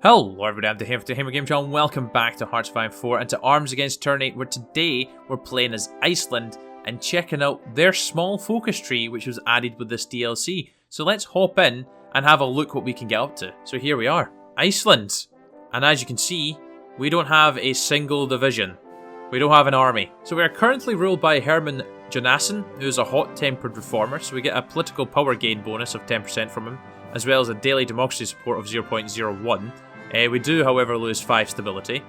Hello everybody, I'm the Hammer Game Channel and welcome back to HOI4 and to Arms Against Tyranny, where today we're playing as Iceland and checking out their small focus tree which was added with this DLC. So let's hop in and have a look what we can get up to. So here we are, Iceland. And as you can see, we don't have a single division. We don't have an army. So we are currently ruled by Herman Jonasson, who is a hot-tempered reformer, so we get a political power gain bonus of 10% from him, as well as a daily democracy support of 0.01. We do, however, lose 5 stability.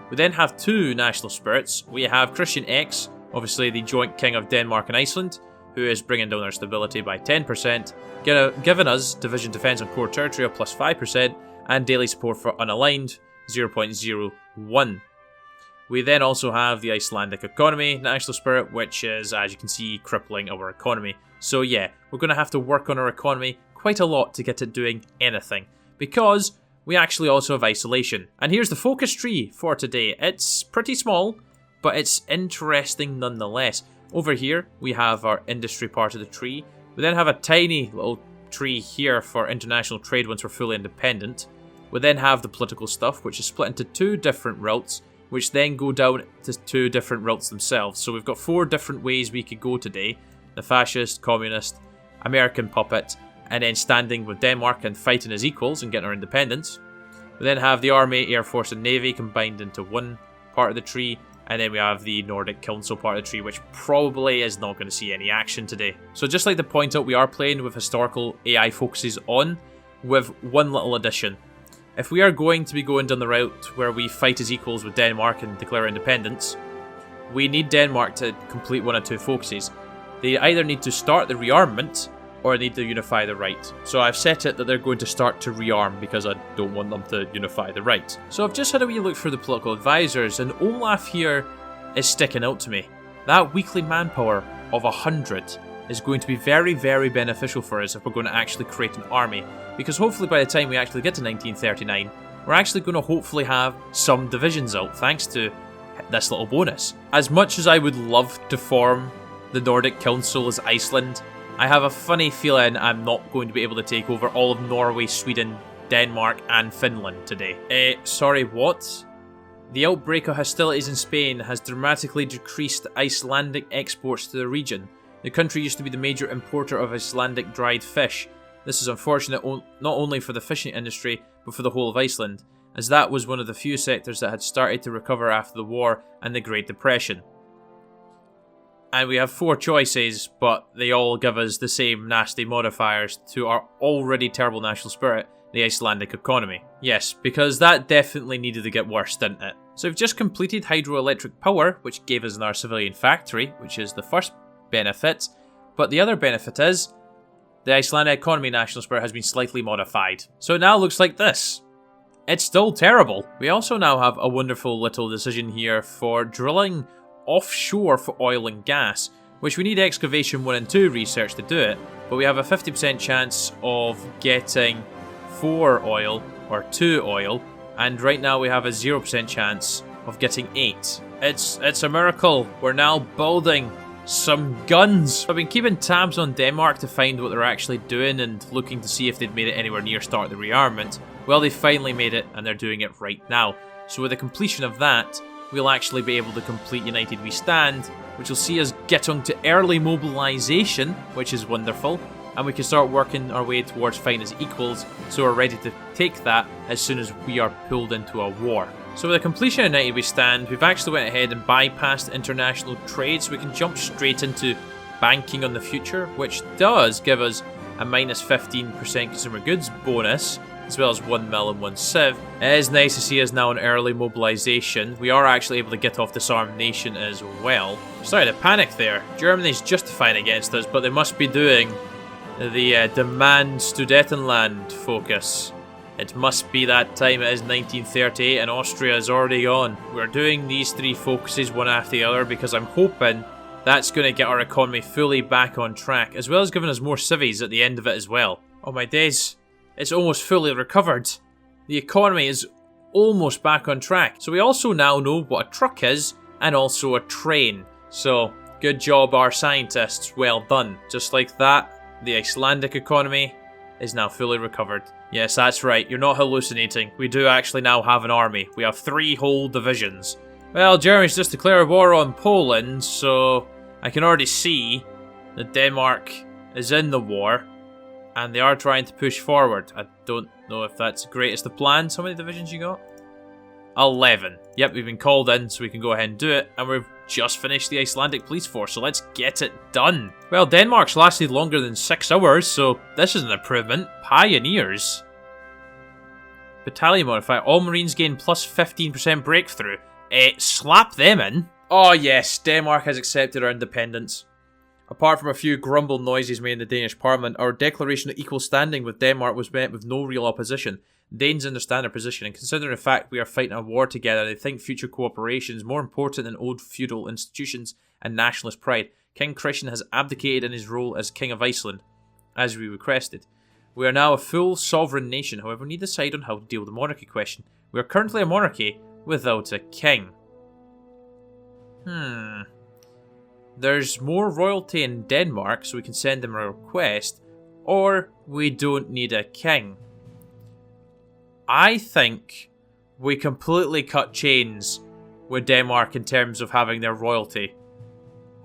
We then have 2 national spirits. We have Christian X, obviously the joint king of Denmark and Iceland, who is bringing down our stability by 10%, giving us division defense on core territory of plus 5%, and daily support for unaligned 0.01. We then also have the Icelandic economy national spirit, which is, as you can see, crippling our economy. So yeah, we're going to have to work on our economy quite a lot to get it doing anything, because we actually also have isolation. And here's the focus tree for today. It's pretty small, but it's interesting nonetheless. Over here, we have our industry part of the tree. We then have a tiny little tree here for international trade once we're fully independent. We then have the political stuff, which is split into 2 different routes, which then go down to 2 different routes themselves. So we've got 4 different ways we could go today. The fascist, communist, American puppet, and then standing with Denmark and fighting as equals and getting our independence. We then have the Army, Air Force and Navy combined into one part of the tree, and then we have the Nordic Council part of the tree, which probably is not going to see any action today. So just like to point out, we are playing with historical AI focuses on, with one little addition. If we are going to be going down the route where we fight as equals with Denmark and declare independence, we need Denmark to complete one of 2 focuses. They either need to start the rearmament, or need to unify the right. So I've set it that they're going to start to rearm because I don't want them to unify the right. So I've just had a wee look through the political advisors, and Olaf here is sticking out to me. That weekly manpower of 100 is going to be very, very beneficial for us if we're going to actually create an army, because hopefully by the time we actually get to 1939, we're actually going to hopefully have some divisions out thanks to this little bonus. As much as I would love to form the Nordic Council as Iceland, I have a funny feeling I'm not going to be able to take over all of Norway, Sweden, Denmark and Finland today. Sorry, what? The outbreak of hostilities in Spain has dramatically decreased Icelandic exports to the region. The country used to be the major importer of Icelandic dried fish. This is unfortunate not only for the fishing industry, but for the whole of Iceland, as that was one of the few sectors that had started to recover after the war and the Great Depression. And we have 4 choices, but they all give us the same nasty modifiers to our already terrible national spirit, the Icelandic economy. Yes, because that definitely needed to get worse, didn't it? So we've just completed hydroelectric power, which gave us our civilian factory, which is the first benefit. But the other benefit is, the Icelandic economy national spirit has been slightly modified. So it now looks like this. It's still terrible. We also now have a wonderful little decision here for drilling offshore for oil and gas, which we need excavation 1 and 2 research to do it, but we have a 50% chance of getting 4 oil or 2 oil, and right now we have a 0% chance of getting 8. It's a miracle. We're now building some guns. I've been keeping tabs on Denmark to find what they're actually doing and looking to see if they'd made it anywhere near start of the rearmament. Well, they finally made it and they're doing it right now. So with the completion of that, we'll actually be able to complete United We Stand, which will see us get on to early mobilization, which is wonderful, and we can start working our way towards fighting as equals, so we're ready to take that as soon as we are pulled into a war. So with the completion of United We Stand, we've actually went ahead and bypassed international trade, so we can jump straight into banking on the future, which does give us a minus 15% consumer goods bonus, as well as 1 mil and 1 civ. It is nice to see us now in early mobilization. We are actually able to get off disarmed nation as well. Sorry to panic there. Germany's justifying against us, but they must be doing the Demand Sudetenland focus. It must be that time. It is 1938 and Austria is already gone. We're doing these 3 focuses one after the other because I'm hoping that's going to get our economy fully back on track, as well as giving us more civvies at the end of it as well. Oh my days. It's almost fully recovered. The economy is almost back on track. So we also now know what a truck is and also a train. So good job our scientists, well done. Just like that, the Icelandic economy is now fully recovered. Yes, that's right. You're not hallucinating. We do actually now have an army. We have 3 whole divisions. Well, Germany's just declared war on Poland, so I can already see that Denmark is in the war, and they are trying to push forward. I don't know if that's the greatest of plans. How many divisions you got? 11. Yep, we've been called in, so we can go ahead and do it, and we've just finished the Icelandic police force, so let's get it done. Well, Denmark's lasted longer than 6 hours, so this is an improvement. Pioneers. Battalion modifier. All Marines gain plus 15% breakthrough. Slap them in. Oh yes, Denmark has accepted our independence. Apart from a few grumble noises made in the Danish parliament, our declaration of equal standing with Denmark was met with no real opposition. Danes understand our position, and considering the fact we are fighting a war together, they think future cooperation is more important than old feudal institutions and nationalist pride. King Christian has abdicated in his role as King of Iceland, as we requested. We are now a full sovereign nation, however we need to decide on how to deal with the monarchy question. We are currently a monarchy without a king. There's more royalty in Denmark, so we can send them a request, or we don't need a king. I think we completely cut chains with Denmark in terms of having their royalty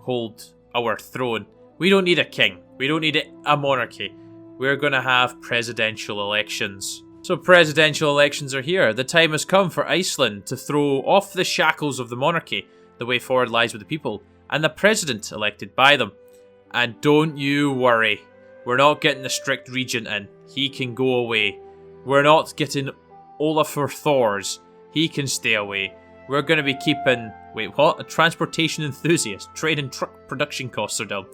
hold our throne. We don't need a king. We don't need a monarchy. We're going to have presidential elections. So presidential elections are here. The time has come for Iceland to throw off the shackles of the monarchy. The way forward lies with the people, and the president elected by them. And don't you worry. We're not getting the strict regent in. He can go away. We're not getting Olafur Thors. He can stay away. We're going to be keeping... Wait, what? A transportation enthusiast. Trade and truck production costs are down.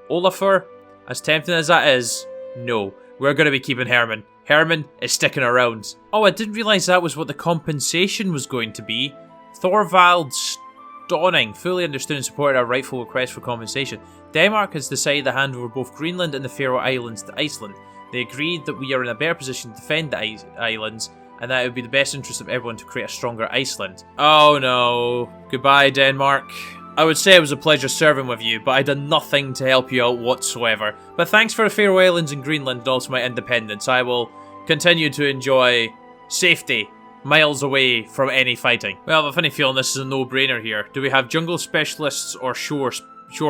Olafur, as tempting as that is, no. We're going to be keeping Herman. Herman is sticking around. Oh, I didn't realise that was what the compensation was going to be. Thorvald Stonning fully understood and supported our rightful request for compensation. Denmark has decided to hand over both Greenland and the Faroe Islands to Iceland. They agreed that we are in a better position to defend the islands, and that it would be the best interest of everyone to create a stronger Iceland. Oh no. Goodbye, Denmark. I would say it was a pleasure serving with you, but I did nothing to help you out whatsoever. But thanks for the Faroe Islands and Greenland and also my independence. I will continue to enjoy safety miles away from any fighting. Well, I have a funny feeling this is a no-brainer here. Do we have jungle specialists or shore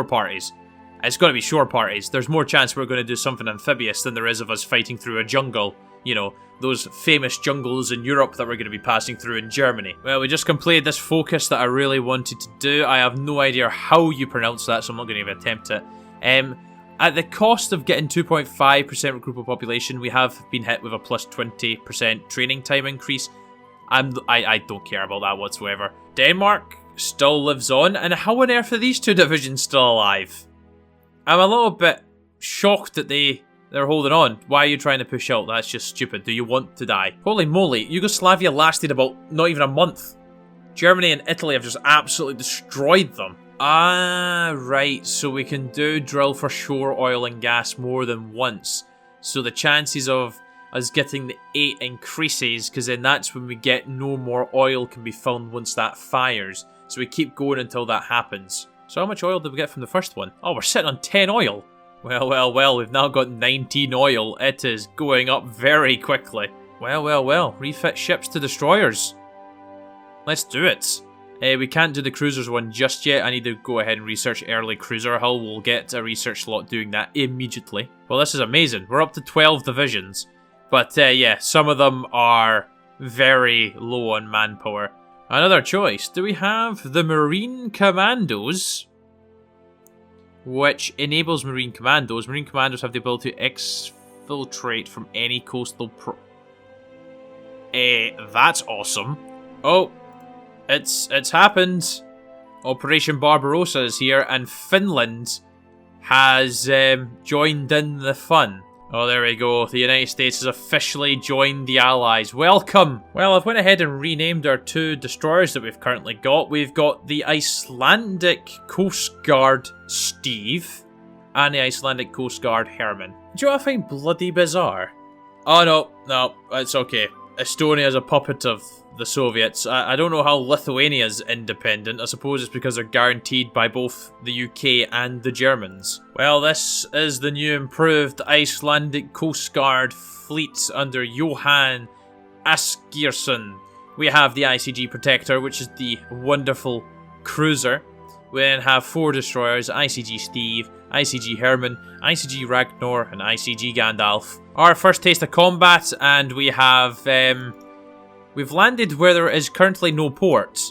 parties? It's got to be shore parties. There's more chance we're going to do something amphibious than there is of us fighting through a jungle. You know, those famous jungles in Europe that we're going to be passing through in Germany. Well, we just completed this focus that I really wanted to do. I have no idea how you pronounce that, so I'm not going to even attempt it. At the cost of getting 2.5% recruitable population, we have been hit with a plus 20% training time increase. I don't care about that whatsoever. Denmark still lives on, and how on earth are these 2 divisions still alive? I'm a little bit shocked that they're holding on. Why are you trying to push out? That's just stupid. Do you want to die? Holy moly, Yugoslavia lasted about not even a month. Germany and Italy have just absolutely destroyed them. Ah, right, so we can drill for shore oil and gas more than once. So the chances of us getting the 8 increases, because then that's when we get no more oil can be found once that fires. So we keep going until that happens. So how much oil did we get from the first one? Oh, we're sitting on 10 oil. Well, we've now got 19 oil. It is going up very quickly. Well, refit ships to destroyers. Let's do it. We can't do the cruisers one just yet. I need to go ahead and research early cruiser hull. We'll get a research slot doing that immediately. Well, this is amazing. We're up to 12 divisions. But yeah, some of them are very low on manpower. Another choice. Do we have the Marine Commandos? Which enables Marine Commandos. Marine Commandos have the ability to exfiltrate from any coastal that's awesome. Oh, it's happened. Operation Barbarossa is here, and Finland has joined in the fun. Oh, there we go. The United States has officially joined the Allies. Welcome! Well, I've went ahead and renamed our 2 destroyers that we've currently got. We've got the Icelandic Coast Guard Steve and the Icelandic Coast Guard Herman. Do you know what I find bloody bizarre? Oh, no, it's okay. Estonia is a puppet of the Soviets. I don't know how Lithuania's independent. I suppose it's because they're guaranteed by both the UK and the Germans. Well, this is the new improved Icelandic Coast Guard fleet under Johan Asgeirsson. We have the ICG Protector, which is the wonderful cruiser. We then have 4 destroyers, ICG Steve, ICG Herman, ICG Ragnar, and ICG Gandalf. Our first taste of combat, and we have, we've landed where there is currently no port.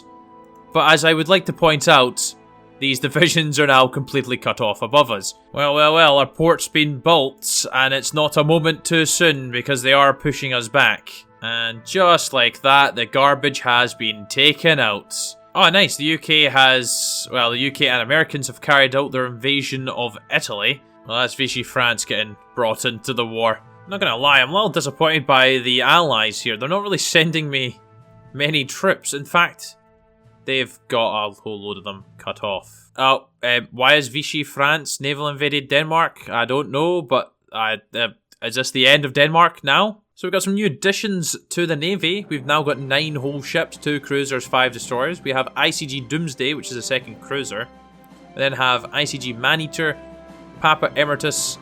But as I would like to point out, these divisions are now completely cut off above us. Well, our port's been built, and it's not a moment too soon, because they are pushing us back. And just like that, the garbage has been taken out. Oh, nice. The UK has... Well, the UK and Americans have carried out their invasion of Italy. Well, that's Vichy France getting brought into the war. I'm not gonna lie, I'm a little disappointed by the Allies here. They're not really sending me many troops. In fact, they've got a whole load of them cut off. Oh, why is Vichy France naval invaded Denmark? I don't know, but is this the end of Denmark now? So we've got some new additions to the Navy. We've now got 9 whole ships, 2 cruisers, 5 destroyers. We have ICG Doomsday, which is a second cruiser. We then have ICG Maneater, Papa Emeritus,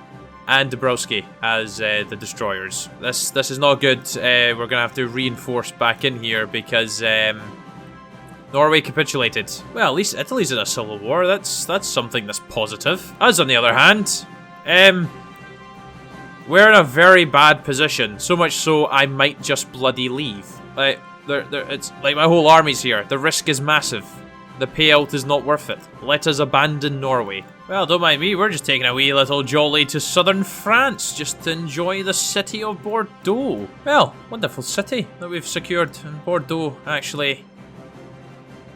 and Dabrowski as the destroyers. This is not good. We're going to have to reinforce back in here because Norway capitulated. Well, at least Italy's in a civil war. That's something that's positive. Us, on the other hand, we're in a very bad position, so much so I might just bloody leave. Like, it's like my whole army's here. The risk is massive. The payout is not worth it. Let us abandon Norway. Well, don't mind me, we're just taking a wee little jolly to southern France, just to enjoy the city of Bordeaux. Well, wonderful city that we've secured. And Bordeaux actually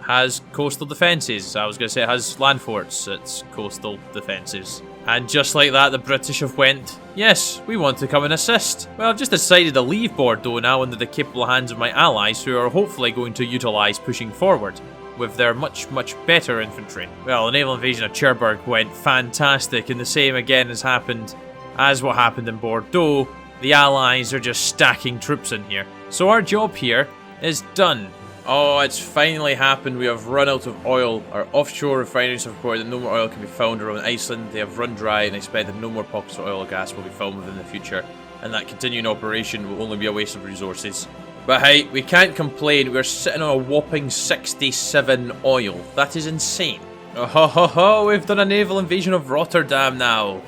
has coastal defences. I was going to say it has land forts. It's coastal defences. And just like that, the British have went, yes, we want to come and assist. Well, I've just decided to leave Bordeaux now under the capable hands of my allies, who are hopefully going to utilise pushing forward with their much better infantry. Well, the naval invasion of Cherbourg went fantastic, and the same again has happened as what happened in Bordeaux. The allies are just stacking troops in here. So our job here is done. Oh, it's finally happened. We have run out of oil. Our offshore refineries have reported that no more oil can be found around Iceland. They have run dry and expect that no more pockets of oil or gas will be found within the future. And that continuing operation will only be a waste of resources. But hey, we can't complain. We're sitting on a whopping 67 oil. That is insane. Oh ho ho ho, we've done a naval invasion of Rotterdam now.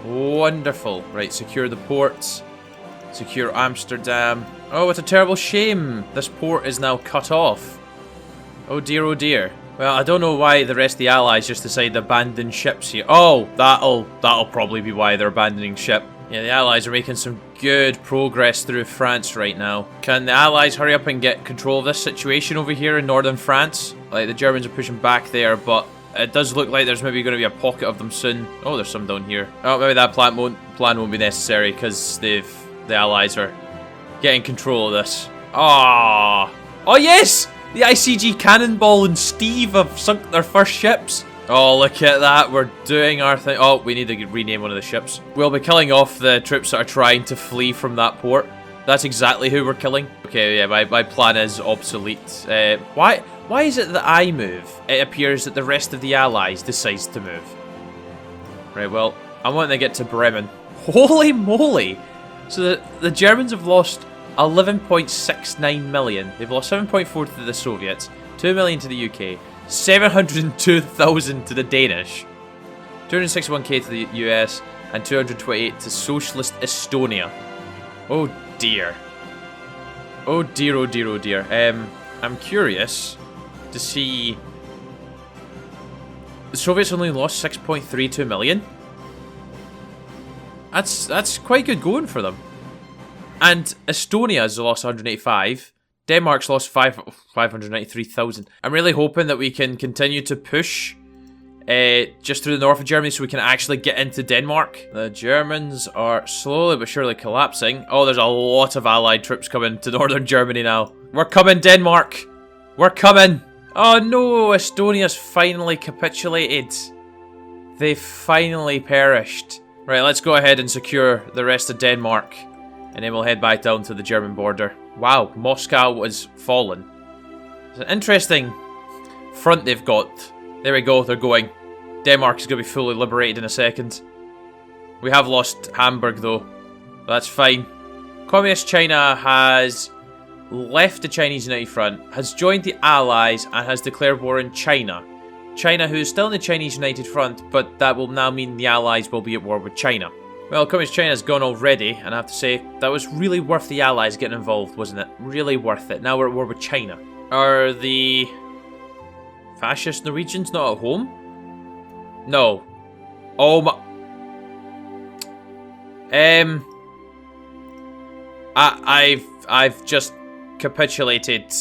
Wonderful. Right, secure the ports. Secure Amsterdam. Oh, it's a terrible shame. This port is now cut off. Oh dear, oh dear. Well, I don't know why the rest of the allies just decide to abandon ships here. Oh, that'll probably be why they're abandoning ship. Yeah, the allies are making some good progress through France right now. Can the allies hurry up and get control of this situation over here in northern France? Like, the Germans are pushing back there, but it does look like there's maybe going to be a pocket of them soon. Oh, there's some down here. Oh, maybe that plan won't be necessary because the allies are getting control of this. Ah! Oh yes! The ICG Cannonball and Steve have sunk their first ships. Oh, look at that. We're doing our thing. Oh, we need to rename one of the ships. We'll be killing off the troops that are trying to flee from that port. That's exactly who we're killing. Okay, yeah, my plan is obsolete. Why is it that I move? It appears that the rest of the allies decides to move. Right, well, I want to get to Bremen. Holy moly! So the Germans have lost 11.69 million. They've lost 7.4 to the Soviets, 2 million to the UK, 702,000 to the Danish, 261k to the US, and 228 to Socialist Estonia. Oh dear. Oh dear, oh dear, oh dear. I'm curious to see... The Soviets only lost 6.32 million? That's quite good going for them. And Estonia's lost 185. Denmark's lost 593,000. I'm really hoping that we can continue to push just through the north of Germany so we can actually get into Denmark. The Germans are slowly but surely collapsing. Oh, there's a lot of allied troops coming to northern Germany now. We're coming, Denmark. We're coming. Oh no, Estonia's finally capitulated. They finally perished. Right, let's go ahead and secure the rest of Denmark. And then we'll head back down to the German border. Wow, Moscow has fallen. It's an interesting front they've got. There we go, they're going. Denmark is going to be fully liberated in a second. We have lost Hamburg though, but that's fine. Communist China has left the Chinese United Front, has joined the Allies, and has declared war on China. China, who is still in the Chinese United Front, but that will now mean the Allies will be at war with China. Well, Communist China's gone already, and I have to say, that was really worth the Allies getting involved, wasn't it? Really worth it. Now we're at war with China. Are the fascist Norwegians not at home? No. Oh my... I've just capitulated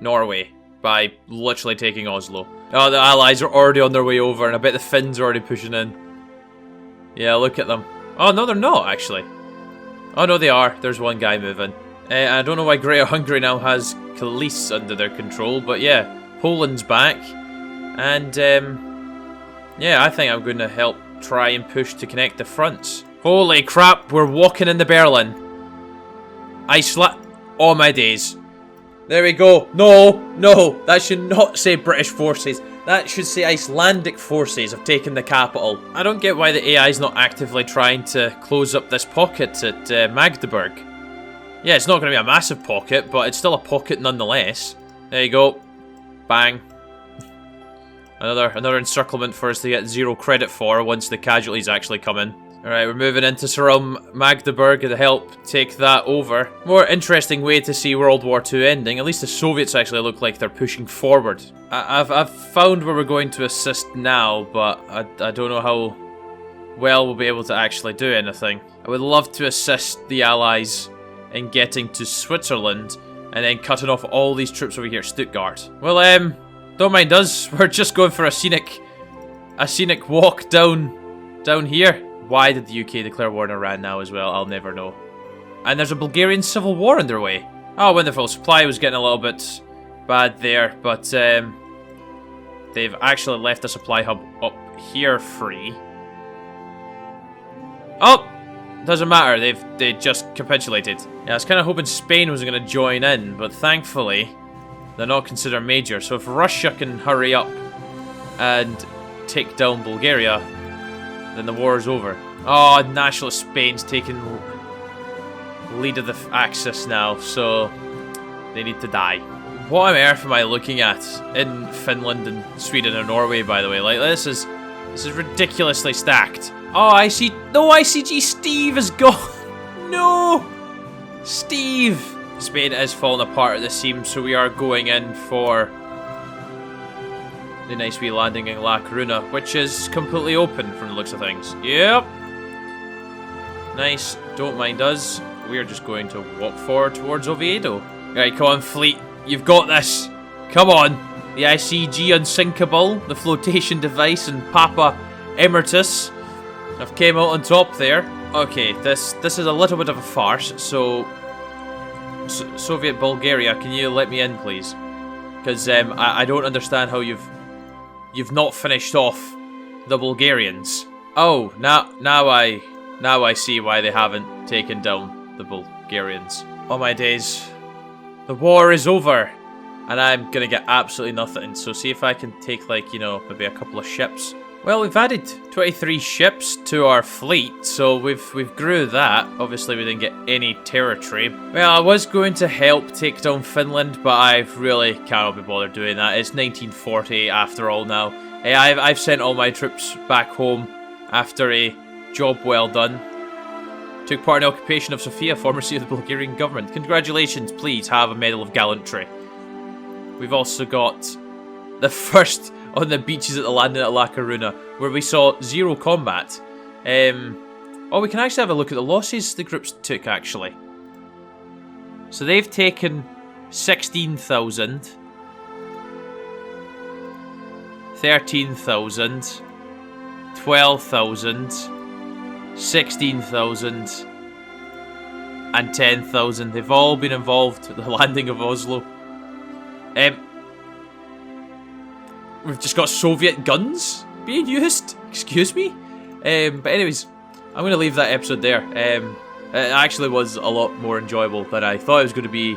Norway by literally taking Oslo. Oh, the Allies are already on their way over, and I bet the Finns are already pushing in. Yeah, look at them. Oh, no, they're not, actually. Oh, no, they are. There's one guy moving. I don't know why Greater Hungary now has Kalisz under their control, but yeah, Poland's back. And, yeah, I think I'm going to help try and push to connect the fronts. Holy crap, we're walking into Berlin. Iceland. Oh, my days. There we go. No, no, that should not say British forces. That should say Icelandic forces have taken the capital. I don't get why the AI is not actively trying to close up this pocket at Magdeburg. Yeah, it's not going to be a massive pocket, but it's still a pocket nonetheless. There you go. Bang. Another encirclement for us to get 0 credit for once the casualties actually come in. Alright, we're moving into surround Magdeburg to help take that over. More interesting way to see World War II ending. At least the Soviets actually look like they're pushing forward. I've found where we're going to assist now, but I don't know how well we'll be able to actually do anything. I would love to assist the Allies in getting to Switzerland and then cutting off all these troops over here at Stuttgart. Well, don't mind us. We're just going for a scenic walk down here. Why did the UK declare war on Iran now as well? I'll never know. And there's a Bulgarian civil war underway. Oh, wonderful. Supply was getting a little bit bad there, but they've actually left the supply hub up here free. Oh! Doesn't matter. They just capitulated. Yeah, I was kind of hoping Spain was going to join in, but thankfully they're not considered major. So if Russia can hurry up and take down Bulgaria, then the war is over. Oh, nationalist Spain's taking lead of the Axis now, so they need to die. What on earth am I looking at in Finland and Sweden and Norway, by the way? Like, this is ridiculously stacked. Oh, ICG Steve is gone. No! Steve! Spain is falling apart at the seams, so we are going in for the nice wee landing in La Coruna, which is completely open from the looks of things. Yep. Nice. Don't mind us. We are just going to walk forward towards Oviedo. Right, come on, fleet. You've got this. Come on. The ICG Unsinkable, the flotation device, and Papa Emeritus have came out on top there. Okay, this is a little bit of a farce, so Soviet Bulgaria, can you let me in, please? Because I don't understand how you've not finished off the Bulgarians. Oh, now I see why they haven't taken down the Bulgarians. Oh my days. The war is over. And I'm gonna get absolutely nothing. So see if I can take, like, you know, maybe a couple of ships. Well, we've added 23 ships to our fleet, so we've grew that. Obviously, we didn't get any territory. Well, I was going to help take down Finland, but I really cannot be bothered doing that. It's 1940 after all now. I've sent all my troops back home after a job well done. Took part in the occupation of Sofia, former seat of the Bulgarian government. Congratulations, please have a Medal of Gallantry. We've also got the first on the beaches at the landing at La Coruna, where we saw 0 combat. Oh, we can actually have a look at the losses the groups took, actually. So they've taken 16,000, 13,000, 12,000, 16,000, and 10,000. They've all been involved at the landing of Oslo. We've just got Soviet guns being used. Excuse me? But anyways, I'm going to leave that episode there. It actually was a lot more enjoyable than I thought it was going to be.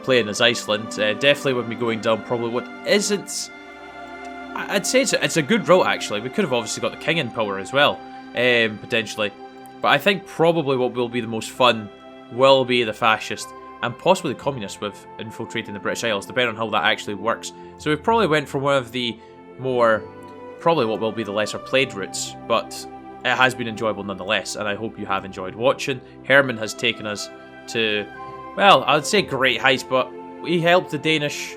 playing as Iceland. Definitely with me going down probably what isn't... I'd say it's a good route, actually. We could have obviously got the king in power as well, potentially. But I think probably what will be the most fun will be the fascist and possibly the communists with infiltrating the British Isles, depending on how that actually works. So we probably went for one of the more, probably what will be the lesser played routes, but it has been enjoyable nonetheless, and I hope you have enjoyed watching. Herman has taken us to, well, I would say great heights, but we helped the Danish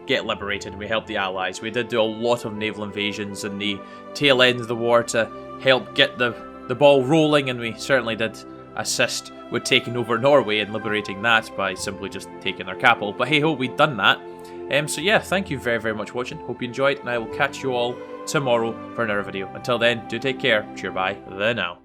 get liberated, and we helped the Allies. We did do a lot of naval invasions in the tail end of the war to help get the ball rolling, and we certainly did assist with taking over Norway and liberating that by simply just taking their capital. But hey ho, we'd done that. So yeah, thank you very, very much for watching. Hope you enjoyed, and I will catch you all tomorrow for another video. Until then, do take care. Cheer bye. The now.